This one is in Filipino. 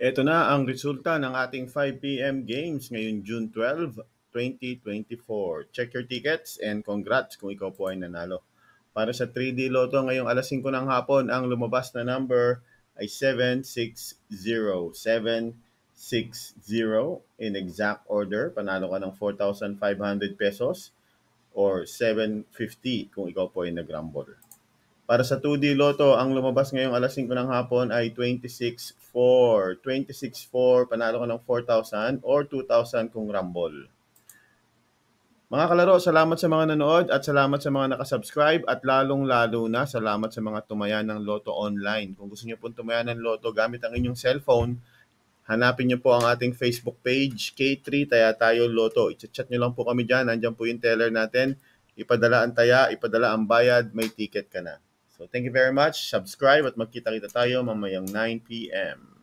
Ito na ang resulta ng ating 5 p.m. games ngayong June 12, 2024. Check your tickets and congrats kung ikaw po ay nanalo. Para sa 3D Lotto ngayong alas 5 ng hapon, ang lumabas na number ay 760. 760 in exact order. Panalo ka ng 4,500 pesos or 750 kung ikaw po ay nag-rumble. Para sa 2D Lotto, ang lumabas ngayong alas 5 ng hapon ay 26-4. 26-4, panalo ka ng 4,000 or 2,000 kung rumble. Mga kalaro, salamat sa mga nanood at salamat sa mga nakasubscribe at lalong-lalo na salamat sa mga tumayan ng Lotto Online. Kung gusto niyo pong tumayan ng Lotto gamit ang inyong cellphone, hanapin niyo po ang ating Facebook page, K3 Taya Tayo Lotto. I-chat niyo lang po kami dyan. Nandiyan po yung teller natin. Ipadala ang taya, ipadala ang bayad, may ticket ka na. So thank you very much. Subscribe at magkita-kita tayo mamayang 9 p.m.